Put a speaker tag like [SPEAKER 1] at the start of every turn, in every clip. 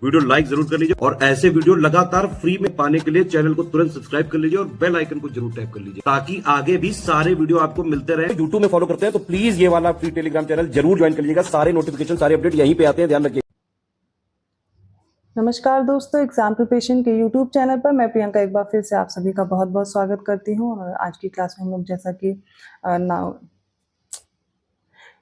[SPEAKER 1] Video like जरूर कर लीजिए और ऐसे वीडियो लगातार फ्री में पाने के लिए चैनल को तुरंत सब्सक्राइब कर लीजिए और बेल आइकन को जरूर टैप कर लीजिए ताकि आगे भी सारे वीडियो आपको मिलते रहे। यूट्यूब में फॉलो करते हैं तो प्लीज ये वाला फ्री टेलीग्राम चैनल जरूर ज्वाइन कर लीजिएगा। सारे नोटिफिकेशन सारे अपडेट यहीं पे आते हैं, ध्यान रखिए।
[SPEAKER 2] नमस्कार दोस्तों, एग्जाम प्रिपरेशन के यूट्यूब चैनल पर मैं प्रियंका एक बार फिर से आप सभी का बहुत बहुत स्वागत करती हूँ। और आज की क्लास में हम लोग जैसा कि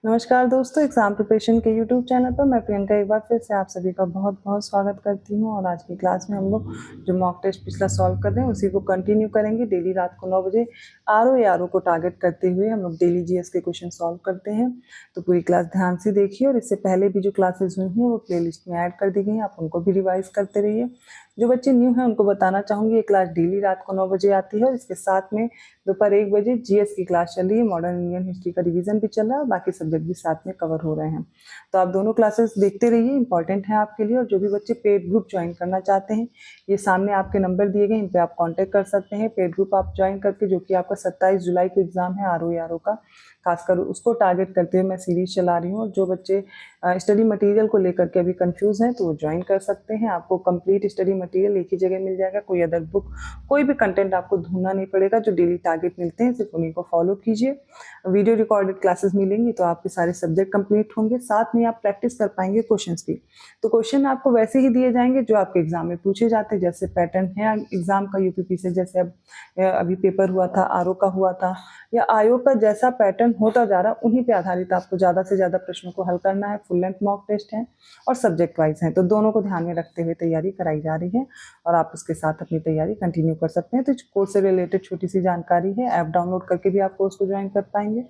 [SPEAKER 2] नमस्कार दोस्तों, एग्जाम प्रिपरेशन के यूट्यूब चैनल पर मैं प्रियंका एक बार फिर से आप सभी का बहुत बहुत स्वागत करती हूँ। और आज की क्लास में हम लोग जो मॉक टेस्ट पिछला सॉल्व कर रहे हैं उसी को कंटिन्यू करेंगे। डेली रात को 9 बजे आरओ को टारगेट करते हुए हम लोग डेली जीएस के क्वेश्चन सॉल्व करते हैं। तो पूरी क्लास ध्यान से देखिए और इससे पहले भी जो क्लासेस हुई हैं वो प्लेलिस्ट में ऐड कर दी गई हैं, आप उनको भी रिवाइज करते रहिए। जो बच्चे न्यू हैं उनको बताना चाहूँगी ये क्लास डेली रात को 9 बजे आती है और इसके साथ में दोपहर 1 बजे जीएस की क्लास चल रही है। मॉडर्न इंडियन हिस्ट्री का रिवीजन भी चल रहा है और बाकी सब्जेक्ट भी साथ में कवर हो रहे हैं। तो आप दोनों क्लासेस देखते रहिए, इंपॉर्टेंट है आपके लिए। और जो भी बच्चे पेड ग्रुप ज्वाइन करना चाहते हैं ये सामने आपके नंबर दिए गए, इन पे आप कॉन्टैक्ट कर सकते हैं। पेड ग्रुप आप ज्वाइन करके, जो कि आपका 27 जुलाई को एग्जाम है आरओ का, खासकर उसको टारगेट करते हुए मैं सीरीज चला रही हूँ। और जो बच्चे स्टडी मटेरियल को लेकर के अभी कंफ्यूज हैं तो वो ज्वाइन कर सकते हैं। आपको कंप्लीट स्टडी मटेरियल एक ही जगह मिल जाएगा, कोई अदर बुक कोई भी कंटेंट आपको ढूंढना नहीं पड़ेगा। जो डेली टारगेट मिलते हैं सिर्फ उन्हीं को फॉलो कीजिए। वीडियो रिकॉर्डेड क्लासेस मिलेंगी तो आपके सारे सब्जेक्ट कंप्लीट होंगे, साथ में आप प्रैक्टिस कर पाएंगे क्वेश्चंस की। तो क्वेश्चन आपको वैसे ही दिए जाएंगे जो आपके एग्जाम में पूछे जाते हैं। जैसे पैटर्न है एग्जाम का यूपीपी से, जैसे अब अभी पेपर हुआ था आरओ का हुआ था, या आईओ का जैसा पैटर्न होता जा रहा उन्हीं पे आधारित आपको ज़्यादा से ज़्यादा प्रश्नों को हल करना है। फुल लेंथ मॉक टेस्ट है और सब्जेक्ट वाइज है, तो दोनों को ध्यान में रखते हुए तैयारी कराई जा रही है और आप उसके साथ अपनी तैयारी कंटिन्यू कर सकते हैं। तो कोर्स से रिलेटेड छोटी सी जानकारी है, ऐप डाउनलोड करके भी आप कोर्स को ज्वाइन कर पाएंगे।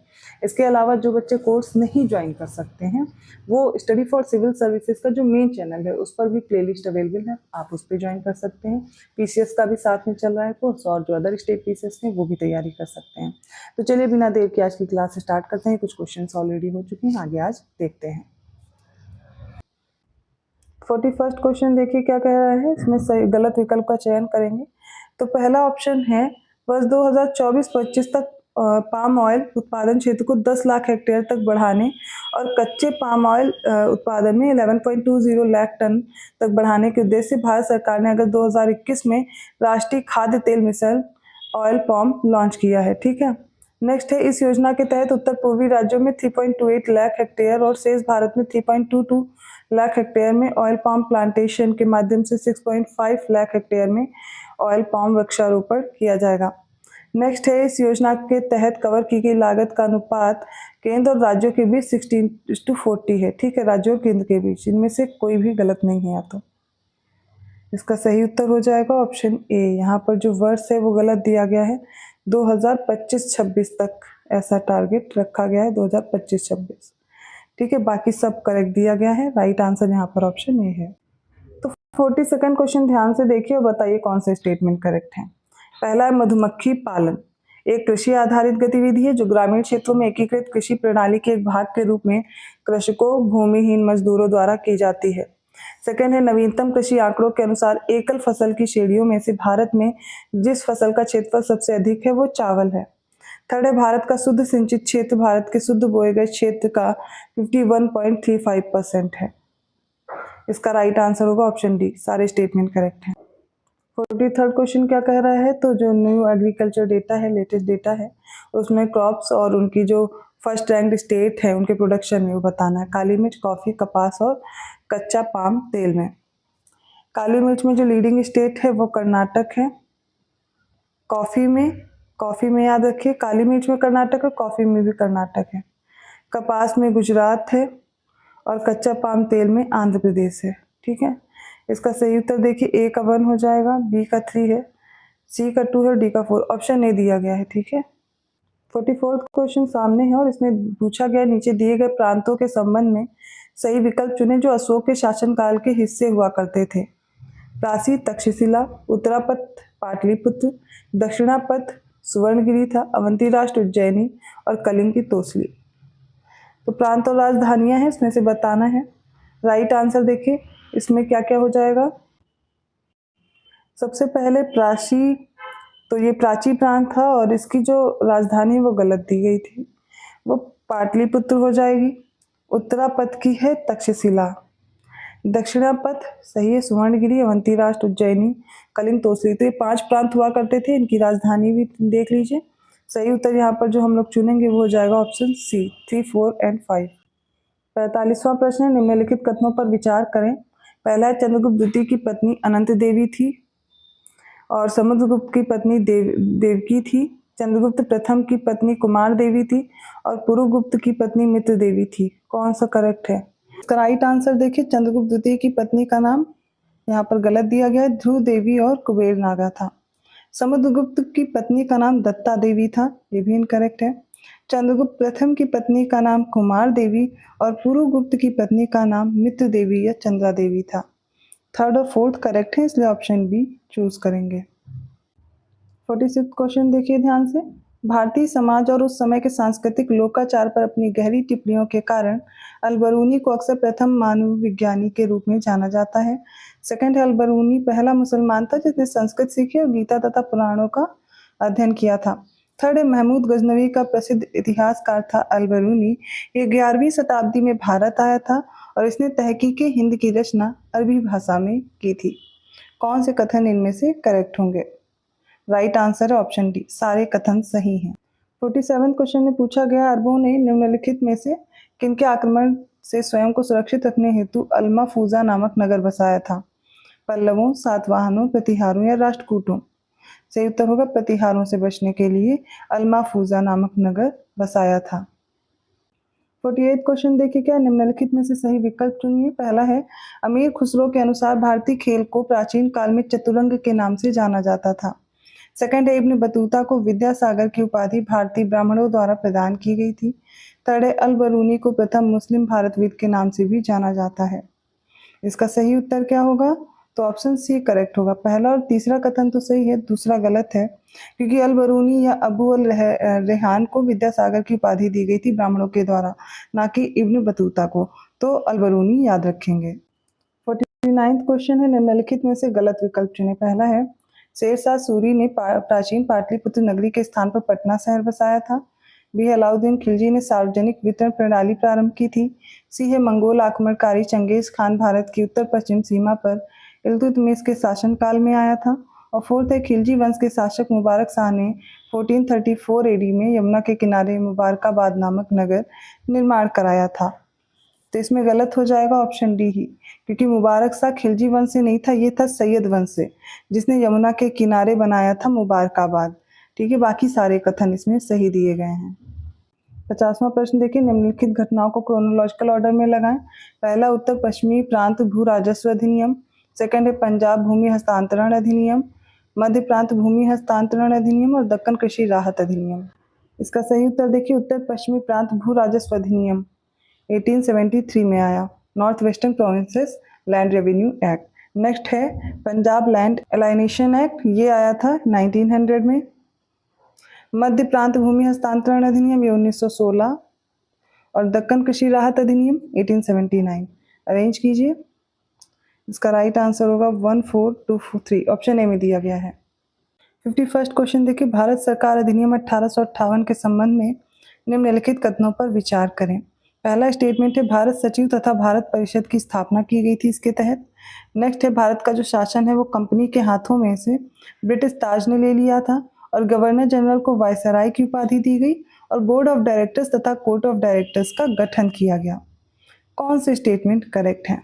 [SPEAKER 2] इसके अलावा जो बच्चे कोर्स नहीं ज्वाइन कर सकते हैं वो स्टडी फॉर सिविल सर्विसेज का जो मेन चैनल है उस पर भी प्लेलिस्ट अवेलेबल है, आप उस पर ज्वाइन कर सकते हैं। पीसीएस का भी साथ में चल रहा है कोर्स और जो अदर स्टेट पीसीएस हैं वो भी तैयारी कर सकते हैं। तो चलिए बिना देर के आज की क्लास स्टार्ट करते हैं। कुछ क्वेश्चंस ऑलरेडी हो चुके हैं, आगे आज देखते हैं। 41st क्वेश्चन देखिए क्या कह रहा है। इसमें सही गलत विकल्प का चयन करेंगे। तो पहला ऑप्शन है वर्ष 2024-25 तक पाम ऑयल उत्पादन क्षेत्र को 10 लाख हेक्टेयर तक बढ़ाने और कच्चे पाम ऑयल उत्पादन में 11.20 लाख टन तक बढ़ाने के उद्देश्य से भारत सरकार ने अगस्त 2021 में राष्ट्रीय खाद्य तेल मिशन ऑयल पाम लॉन्च किया है। ठीक है, नेक्स्ट है इस योजना के तहत उत्तर पूर्वी राज्यों में 3.28 लाख हेक्टेयर और शेष भारत में 3.22 लाख हेक्टेयर में ऑयल पाम प्लांटेशन के माध्यम से 6.5 लाख हेक्टेयर में ऑयल पाम वृक्षारोपण किया जाएगा। नेक्स्ट है इस योजना के तहत कवर की गई लागत का अनुपात केंद्र और राज्यों के बीच 16:40 है। ठीक है, राज्यों और केंद्र के बीच, इनमें से कोई भी गलत नहीं है। या तो इसका सही उत्तर हो जाएगा ऑप्शन ए। यहाँ पर जो वर्ष है वो गलत दिया गया है, 2025-26 तक ऐसा टारगेट रखा गया है, 2025-26। ठीक है, बाकी सब करेक्ट दिया गया है। राइट आंसर यहाँ पर ऑप्शन ए है। तो 42nd क्वेश्चन ध्यान से देखिए और बताइए कौन से स्टेटमेंट करेक्ट है। पहला है मधुमक्खी पालन एक कृषि आधारित गतिविधि है जो ग्रामीण क्षेत्रों में एकीकृत कृषि प्रणाली के एक भाग के रूप में कृषकों भूमिहीन मजदूरों द्वारा की जाती है। सेकेंड है नवीनतम कृषि आंकड़ों के अनुसार एकल फसल की श्रेणियों में से भारत में जिस फसल का क्षेत्रफल सबसे अधिक है वो चावल है। थर्ड है भारत का शुद्ध सिंचित क्षेत्र भारत के शुद्ध बोए गए क्षेत्र का 51.35% है। इसका राइट आंसर होगा ऑप्शन डी, सारे स्टेटमेंट करेक्ट हैं। 43rd क्वेश्चन क्या कह रहा है। तो जो न्यू एग्रीकल्चर डेटा है, लेटेस्ट डेटा है, उसमें क्रॉप्स और उनकी जो फर्स्ट रैंक स्टेट है उनके प्रोडक्शन में वो बताना है। काली मिर्च, कॉफी, कपास और कच्चा पाम तेल में। काली मिर्च में जो लीडिंग स्टेट है वो कर्नाटक है। कॉफी में याद रखिए काली मिर्च में कर्नाटक है, कॉफी में भी कर्नाटक है। कपास में गुजरात है और कच्चा पाम तेल में आंध्र प्रदेश है। ठीक है, इसका सही उत्तर देखिए ए का 1 हो जाएगा, बी का 3 है, सी का 2 है, डी का 4, ऑप्शन ए दिया गया है। ठीक है, 44th क्वेश्चन सामने है और इसमें पूछा गया नीचे दिए गए प्रांतों के संबंध में सही विकल्प चुने जो अशोक के शासनकाल के हिस्से हुआ करते थे। प्राची तक्षशिला, उत्तरापथ पाटलिपुत्र, दक्षिणापथ सुवर्णगिरी था, अवंती राष्ट्र उज्जैनी और कलिंग की तोसली। तो प्रांत और राजधानियां हैं, इसमें से बताना है। राइट आंसर देखिए इसमें क्या क्या हो जाएगा। सबसे पहले प्राची, तो ये प्राची प्रांत था और इसकी जो राजधानी वो गलत दी गई थी, वो पाटलिपुत्र हो जाएगी। उत्तरापथ की है तक्षशिला। दक्षिणापथ सही है, सुवर्णगिरी, अवंती राष्ट्र, उज्जैनी, कलिंग, तोसरी। तो ये 5 प्रांत हुआ करते थे, इनकी राजधानी भी देख लीजिए। सही उत्तर यहाँ पर जो हम लोग चुनेंगे वो हो जाएगा ऑप्शन सी, 3, 4 एंड 5। 45वां प्रश्न है, निम्नलिखित कथनों पर विचार करें। पहला है, चंद्रगुप्त द्वितीय की पत्नी अनंत देवी थी और समुद्रगुप्त की पत्नी देवकी थी। चंद्रगुप्त प्रथम की पत्नी कुमार देवी थी और पुरुगुप्त की पत्नी मित्र देवी थी। कौन सा करेक्ट है? इसका राइट आंसर देखिए, चंद्रगुप्त द्वितीय की पत्नी का नाम यहाँ पर गलत दिया गया है, ध्रुव देवी और कुबेर नागा था। समुद्रगुप्त की पत्नी का नाम दत्ता देवी था, ये भी इनकरेक्ट है। चंद्रगुप्त प्रथम की पत्नी का नाम कुमार देवी और पुरुगुप्त की पत्नी का नाम मित्र देवी या चंद्रा देवी था। थर्ड और फोर्थ करेक्ट है, इसलिए ऑप्शन बी चूज करेंगे। 46 क्वेश्चन देखिए ध्यान से। भारतीय समाज और उस समय के सांस्कृतिक लोकाचार पर अपनी गहरी टिप्पणियों के कारण अल-बरूनी को अक्सर प्रथम मानव विज्ञानी के रूप में जाना जाता है। सेकंड है, अल-बरूनी पहला मुसलमान था जिसने संस्कृत सीखी और गीता तथा पुराणों का अध्ययन किया था। थर्ड है, महमूद गजनवी का प्रसिद्ध इतिहासकार था अल-बरूनी। ये 11वीं शताब्दी में भारत आया था और इसने तहकीक हिंद की रचना अरबी भाषा में की थी। कौन से कथन इनमें से करेक्ट होंगे? राइट आंसर है ऑप्शन डी, सारे कथन सही हैं। 47 क्वेश्चन में पूछा गया, अरबों ने निम्नलिखित में से किनके आक्रमण से स्वयं को सुरक्षित रखने हेतु अल-महफूजा नामक नगर बसाया था? पल्लवों, सातवाहनों, प्रतिहारों या राष्ट्रकूटों? सही उत्तर होगा, प्रतिहारों से बचने के लिए अल-महफूजा नामक नगर बसाया था। 48 क्वेश्चन देखिए, क्या निम्नलिखित में से सही विकल्प चुनिए। पहला है, अमीर खुसरो के अनुसार भारतीय खेल को प्राचीन काल में चतुरंग के नाम से जाना जाता था। सेकंड है, इब्न बतूता को विद्यासागर की उपाधि भारतीय ब्राह्मणों द्वारा प्रदान की गई थी। थर्ड है, अल-बरूनी को प्रथम मुस्लिम भारतविद के नाम से भी जाना जाता है। इसका सही उत्तर क्या होगा? तो ऑप्शन सी करेक्ट होगा। पहला और तीसरा कथन तो सही है, दूसरा गलत है, क्योंकि अल-बरूनी या अबू अल रेहान को विद्यासागर की उपाधि दी गई थी ब्राह्मणों के द्वारा, ना कि इब्न बतूता को। तो अल-बरूनी याद रखेंगे। 49वां क्वेश्चन है, निम्नलिखित में से गलत विकल्प चुने। पहला है, शेरशाह सूरी ने प्राचीन पाटलिपुत्र नगरी के स्थान पर पटना शहर बसाया था। बी है, अलाउद्दीन खिलजी ने सार्वजनिक वितरण प्रणाली प्रारंभ की थी। सी है, मंगोल आक्रमणकारी चंगेज खान भारत की उत्तर पश्चिम सीमा पर इल्तुतमिश के शासनकाल में आया था। और फोर्थ है, खिलजी वंश के शासक मुबारक शाह ने 1434 एडी में यमुना के किनारे मुबारकाबाद नामक नगर निर्माण कराया था। तो इसमें गलत हो जाएगा ऑप्शन डी ही, क्योंकि मुबारक शाह खिलजी वंश से नहीं था, ये था सैयद वंश से, जिसने यमुना के किनारे बनाया था मुबारकाबाद। ठीक है, बाकी सारे कथन इसमें सही दिए गए हैं। 50वां प्रश्न देखिए, निम्नलिखित घटनाओं को क्रोनोलॉजिकल ऑर्डर में लगाएं। पहला, उत्तर पश्चिमी प्रांत भू राजस्व अधिनियम। सेकंड है, पंजाब भूमि हस्तांतरण अधिनियम। मध्य प्रांत भूमि हस्तांतरण अधिनियम और दक्कन कृषि राहत अधिनियम। इसका सही उत्तर देखिए, उत्तर पश्चिमी प्रांत भू राजस्व अधिनियम 1873 में आया। North western provinces land revenue act. Next है पंजाब लैंड एलाइनेशन एक्ट, ये आया था 1900 में। मध्य प्रांत भूमि हस्तांतरण अधिनियम ये 1916 और दक्कन कृषि राहत अधिनियम 1879। अरेंज कीजिए। इसका राइट आंसर होगा 1, 4, 2, 3, ऑप्शन ए में दिया गया है। 51वां क्वेश्चन देखिए, भारत सरकार अधिनियम 1858 के संबंध में निम्नलिखित कथनों पर विचार करें। पहला स्टेटमेंट है, भारत सचिव तथा भारत परिषद की स्थापना की गई थी इसके तहत। नेक्स्ट है, भारत का जो शासन है वो कंपनी के हाथों में से ब्रिटिश ताज ने ले लिया था और गवर्नर जनरल को वायसराय की उपाधि दी गई और बोर्ड ऑफ डायरेक्टर्स तथा कोर्ट ऑफ डायरेक्टर्स का गठन किया गया। कौन से स्टेटमेंट करेक्ट हैं?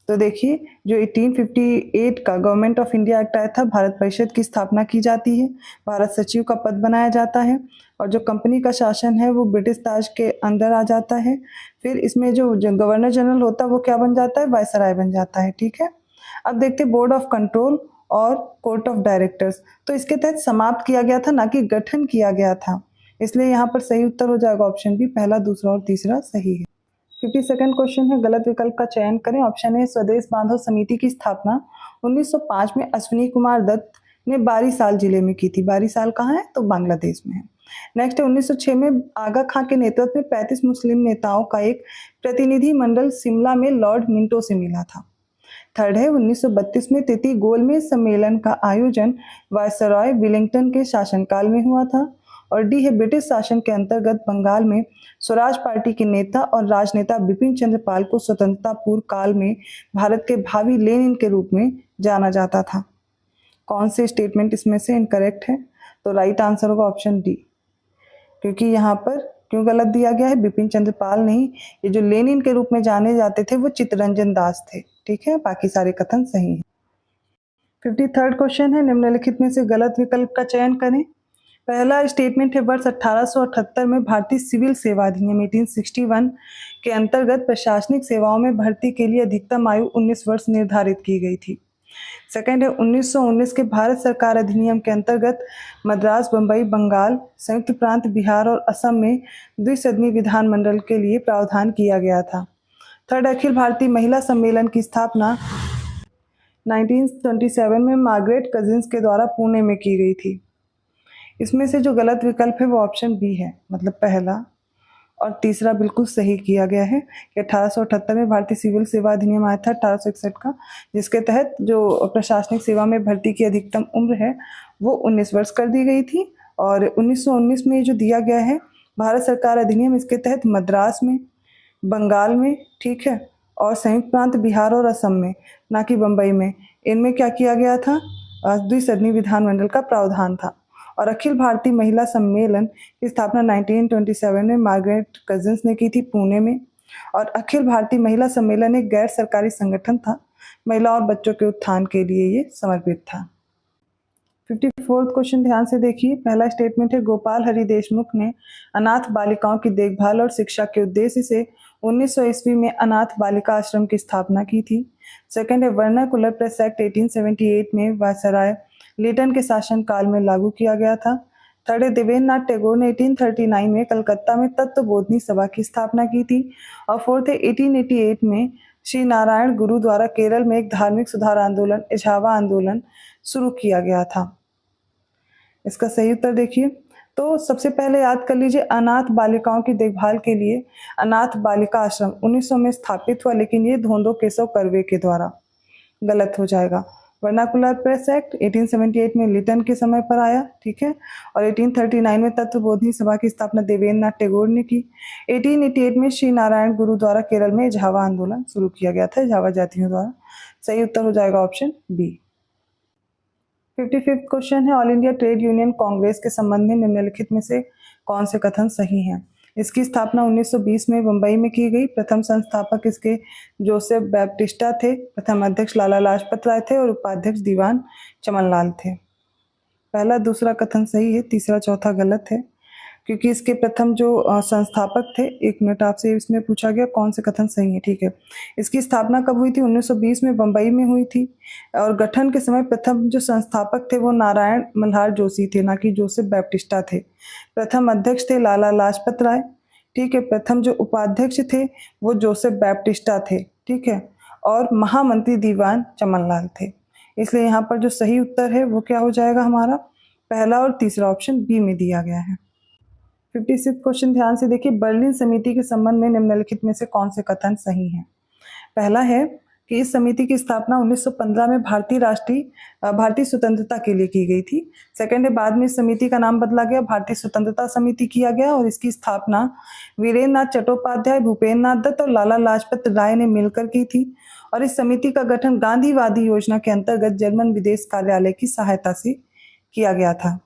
[SPEAKER 2] तो देखिए, जो 1858 का गवर्नमेंट ऑफ इंडिया एक्ट आया था, भारत परिषद की स्थापना की जाती है, भारत सचिव का पद बनाया जाता है और जो कंपनी का शासन है वो ब्रिटिश ताज के अंदर आ जाता है। फिर इसमें जो गवर्नर जनरल होता है वो क्या बन जाता है? वायसराय बन जाता है। ठीक है, अब देखते हैं बोर्ड ऑफ कंट्रोल और कोर्ट ऑफ डायरेक्टर्स, तो इसके तहत समाप्त किया गया था, ना कि गठन किया गया था, इसलिए यहाँ पर सही उत्तर हो जाएगा ऑप्शन बी, पहला, दूसरा और तीसरा सही है। 52वां क्वेश्चन है, गलत विकल्प का चयन करें। ऑप्शन ए, स्वदेश बांधव समिति की स्थापना 1905 में अश्विनी कुमार दत्त ने बारीसाल जिले में की थी। बारीसाल कहाँ है? तो बांग्लादेश में है। नेक्स्ट है, 1906 में आगा खां के नेतृत्व में 35 मुस्लिम नेताओं का एक प्रतिनिधि मंडल शिमला में लॉर्ड मिंटो से मिला था। थर्ड है, 1932 में तिती गोलमेज सम्मेलन का आयोजन वायसरॉय विलिंगटन के शासनकाल में हुआ था। और डी है ब्रिटिश शासन के अंतर्गत बंगाल में स्वराज पार्टी के नेता और राजनेता बिपिन चंद्र पाल को स्वतंत्रता पूर्व काल में भारत के भावी लेनिन के रूप में जाना जाता था। कौन से स्टेटमेंट इसमें से इनकरेक्ट है? तो राइट आंसर होगा ऑप्शन डी, क्योंकि यहाँ पर क्यों गलत दिया गया है? बिपिन चंद्र पाल नहीं, ये जो लेनिन के रूप में जाने जाते थे वो चित्तरंजन दास थे। ठीक है, बाकी सारे कथन सही हैं। 53rd क्वेश्चन है, निम्नलिखित में से गलत विकल्प का चयन करें। पहला स्टेटमेंट है, वर्ष 1878 में भारतीय सिविल सेवा अधिनियम 1861 के अंतर्गत प्रशासनिक सेवाओं में भर्ती के लिए अधिकतम आयु 19 वर्ष निर्धारित की गई थी। सेकंड है, 1919 के भारत सरकार अधिनियम के अंतर्गत मद्रास, बंबई, बंगाल, संयुक्त प्रांत, बिहार और असम में द्विसदनीय विधानमंडल के लिए प्रावधान किया गया था। थर्ड, अखिल भारतीय महिला सम्मेलन की स्थापना 1927 में मार्गरेट कजिन्स के द्वारा पुणे में की गई थी। इसमें से जो गलत विकल्प है वो ऑप्शन बी है, मतलब पहला और तीसरा बिल्कुल सही किया गया है कि 1878 में भारतीय सिविल सेवा अधिनियम आया था 1861 का, जिसके तहत जो प्रशासनिक सेवा में भर्ती की अधिकतम उम्र है वो 19 वर्ष कर दी गई थी। और 1919 में जो दिया गया है भारत सरकार अधिनियम, इसके तहत मद्रास में, बंगाल में, ठीक है, और संयुक्त प्रांत बिहार और असम में, ना कि बम्बई में, इनमें क्या किया गया था? द्विसदनीय विधानमंडल का प्रावधान था। और अखिल भारतीय महिला सम्मेलन की स्थापना 1927 में मार्गरेट कजिन्स ने की थी पुणे में। और अखिल भारतीय महिला सम्मेलन एक गैर सरकारी संगठन था, महिला और बच्चों के उत्थान के लिए ये समर्पित था। 54th क्वेश्चन ध्यान से देखिए। पहला स्टेटमेंट है, गोपाल हरि देशमुख ने अनाथ बालिकाओं की देखभाल और शिक्षा के उद्देश्य से 1900 ईस्वी में अनाथ बालिका आश्रम की स्थापना की थी। सेकंड है, वर्नाकुलर प्रेस एक्ट 1878 में वायसराय लिटन के शासन काल में लागू किया गया था। थर्ड है, देवेंद्रनाथ टैगोर ने 1839 में कलकत्ता में तत्वबोधिनी सभा की स्थापना की थी। और फोर्थ है, 1888 में श्री नारायण गुरु द्वारा केरल में एक धार्मिक सुधार आंदोलन, इछावा आंदोलन शुरू किया गया था। इसका सही उत्तर देखिए। तो सबसे पहले याद कर लीजिए, अनाथ बालिकाओं की देखभाल के लिए अनाथ बालिका आश्रम 1900 में स्थापित हुआ, लेकिन ये धोंदो केशव कर्वे के द्वारा, गलत हो जाएगा। वर्नाकुलर प्रेस एक्ट 1878 में लिटन के समय पर आया, ठीक है, और 1839 में तत्वबोधिनी सभा की स्थापना देवेंद्रनाथ टैगोर ने की। 1888 में श्री नारायण गुरु द्वारा केरल में इछावा आंदोलन शुरू किया गया था, इछावा जातियों द्वारा। सही उत्तर हो जाएगा ऑप्शन बी। 55th क्वेश्चन है, all India trade union Congress के संबंध में निम्नलिखित में से कौन से कथन सही हैं? इसकी स्थापना 1920 में मुंबई में की गई। प्रथम संस्थापक इसके जोसेफ बैप्टिस्टा थे। प्रथम अध्यक्ष लाला लाजपत राय थे और उपाध्यक्ष दीवान चमनलाल थे। पहला दूसरा कथन सही है, तीसरा चौथा गलत है, क्योंकि इसके प्रथम जो संस्थापक थे, एक मिनट आपसे इसमें पूछा गया कौन से कथन सही है, ठीक है। इसकी स्थापना कब हुई थी? 1920 में बम्बई में हुई थी। और गठन के समय प्रथम जो संस्थापक थे वो नारायण मल्हार जोशी थे, ना कि जोसेफ बैप्टिस्टा थे। प्रथम अध्यक्ष थे लाला लाजपत राय, ठीक है। प्रथम जो उपाध्यक्ष थे वो जोसेफ बैप्टिस्टा थे, ठीक है। और महामंत्री दीवान चमनलाल थे। इसलिए यहाँ पर जो सही उत्तर है वो क्या हो जाएगा हमारा? पहला और तीसरा ऑप्शन बी में दिया गया है। 56 क्वेश्चन ध्यान से देखिए। बर्लिन समिति के संबंध में निम्नलिखित में से कौन से कथन सही हैं? पहला है कि इस समिति की स्थापना 1915 में भारतीय स्वतंत्रता के लिए की गई थी। सेकंड है, बाद में इस समिति का नाम बदला गया, भारतीय स्वतंत्रता समिति किया गया और इसकी स्थापना वीरेंद्र नाथ चट्टोपाध्याय, भूपेन्द्र नाथ दत्त और लाला लाजपत राय ने मिलकर की थी। और इस समिति का गठन गांधीवादी योजना के अंतर्गत जर्मन विदेश कार्यालय की सहायता से किया गया था।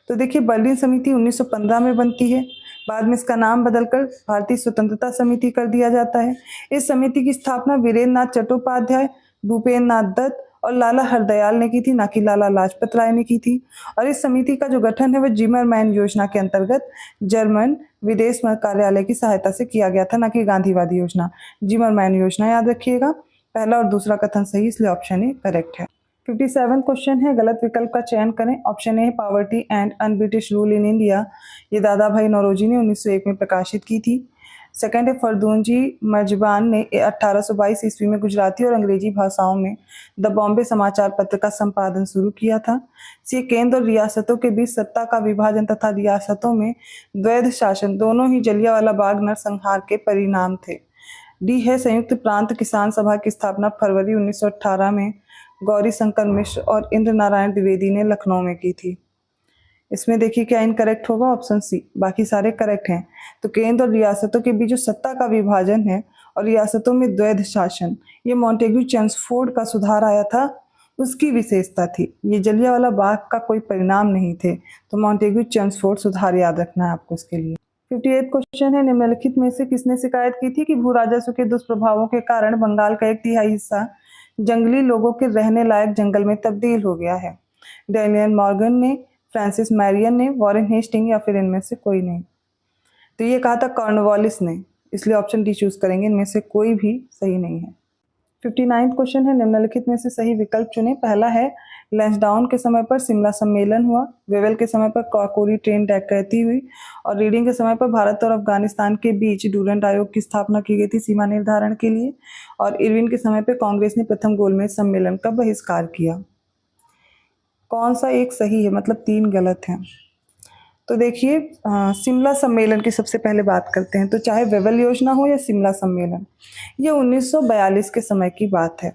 [SPEAKER 2] तो देखिए, बर्लिन समिति 1915 में बनती है, बाद में इसका नाम बदलकर भारतीय स्वतंत्रता समिति कर दिया जाता है। इस समिति की स्थापना वीरेंद्र नाथ चट्टोपाध्याय, भूपेन्द्र नाथ दत्त और लाला हरदयाल ने की थी, ना कि लाला लाजपत राय ने की थी। और इस समिति का जो गठन है वह जिमरमैन योजना के अंतर्गत जर्मन विदेश कार्यालय की सहायता से किया गया था, ना कि गांधीवादी योजना। जिमरमैन योजना याद रखिएगा। पहला और दूसरा कथन सही, इसलिए ऑप्शन ए करेक्ट है। 57 क्वेश्चन है, गलत विकल्प का चयन करें। ऑप्शन ए है, poverty and un British rule in India, ये दादा भाई नौरोजी ने 1901 में प्रकाशित की थी। सेकंड है, फरदूनजी मर्जबान ने 1822 ईस्वी में गुजराती और अंग्रेजी भाषाओं में द बॉम्बे समाचार पत्र का संपादन शुरू किया था। सी, केंद्र और रियासतों के बीच सत्ता का विभाजन तथा रियासतों में द्वैध शासन दोनों ही जलियांवाला बाग नरसंहार के परिणाम थे। डी है, संयुक्त प्रांत किसान सभा की स्थापना फरवरी 1918 में गौरी शंकर मिश्र और इंद्र नारायण द्विवेदी ने लखनऊ में की थी। इसमें देखिए क्या इनकरेक्ट होगा, ऑप्शन सी, बाकी सारे करेक्ट हैं। तो केंद्र और रियासतों के बीच जो सत्ता का विभाजन है और रियासतों में द्वैध शासन, ये मॉन्टेग्यू चेम्सफोर्ड का सुधार आया था, उसकी विशेषता थी। ये जलियांवाला बाग का कोई परिणाम नहीं थे। तो मॉन्टेग्यू चेम्सफोर्ड सुधार याद रखना है आपको इसके लिए। 58 क्वेश्चन है, निम्नलिखित में से किसने शिकायत की थी कि भू राजस्व के दुष्प्रभावों के कारण बंगाल का 1/3 हिस्सा जंगली लोगों के रहने लायक जंगल में तब्दील हो गया है? डैनियल मॉर्गन ने, फ्रांसिस मैरियन ने, वॉरेन हेस्टिंग या फिर इनमें से कोई नहीं? तो ये कहा था कॉर्नवालिस ने, इसलिए ऑप्शन डी चूज करेंगे, इनमें से कोई भी सही नहीं है। 59 क्वेश्चन है, निम्नलिखित में से सही विकल्प चुने। पहला है लैंसडाउन के समय पर शिमला सम्मेलन हुआ, वेवेल के समय पर काकोरी ट्रेन डकैती हुई और रीडिंग के समय पर भारत और अफगानिस्तान के बीच डूरंट आयोग की स्थापना की गई थी सीमा निर्धारण के लिए, और इरविन के समय पर कांग्रेस ने प्रथम गोलमेज सम्मेलन का बहिष्कार किया। कौन सा एक सही है, मतलब 3 गलत हैं? तो देखिए शिमला सम्मेलन की सबसे पहले बात करते हैं। तो चाहे वेवेल योजना हो या शिमला सम्मेलन, ये 1942 के समय की बात है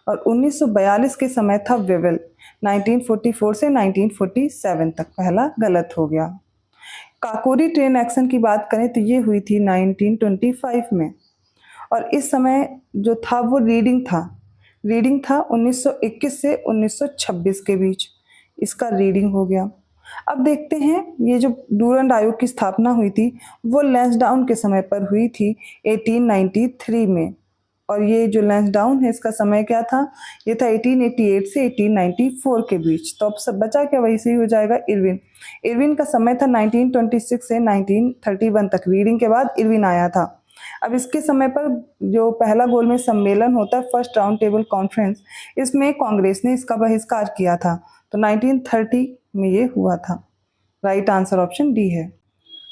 [SPEAKER 2] और 1942 के समय था वेवेल। 1944 से 1947 तक, पहला गलत हो गया। काकोरी ट्रेन एक्शन की बात करें तो ये हुई थी 1925 में, और इस समय जो था वो रीडिंग था 1921 से 1926 के बीच, इसका रीडिंग हो गया। अब देखते हैं ये जो डूरंट आयोग की स्थापना हुई थी वो लैंसडाउन के समय पर हुई थी 1893 में, और ये जो लैंसडाउन है इसका समय क्या था, ये था 1888 से 1894 के बीच। तो अब सब बचा क्या, वही सही हो जाएगा, इरविन का समय था 1926 से 1931 तक, रीडिंग के बाद इरविन आया था। अब इसके समय पर जो पहला गोलमेज सम्मेलन होता है, फर्स्ट राउंड टेबल कॉन्फ्रेंस, इसमें कांग्रेस ने इसका बहिष्कार किया था। तो 1930 में ये हुआ था। राइट आंसर ऑप्शन डी है।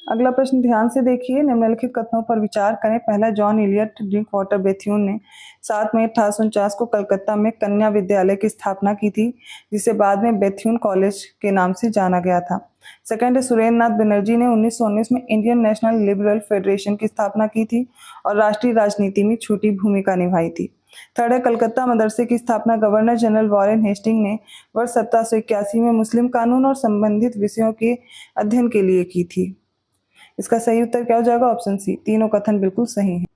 [SPEAKER 2] अगला प्रश्न ध्यान से देखिए, निम्नलिखित कथनों पर विचार करें। पहला, John Elliot drink water Bethune ने 7 मई 1849 को कलकत्ता में कन्या विद्यालय की स्थापना की थी, जिसे बाद में बेथ्यून कॉलेज के नाम से जाना गया था। सेकंड है, सुरेंद्र नाथ बनर्जी ने 1919 में इंडियन नेशनल लिबरल फेडरेशन की स्थापना की थी और राष्ट्रीय राजनीति में छोटी भूमिका निभाई थी। थर्ड है, कलकत्ता मदरसे की स्थापना गवर्नर जनरल वॉरेन हेस्टिंग ने वर्ष 1781 में मुस्लिम कानून और संबंधित विषयों के अध्ययन के लिए की थी। इसका सही उत्तर क्या हो जाएगा, ऑप्शन सी, तीनों कथन बिल्कुल सही हैं।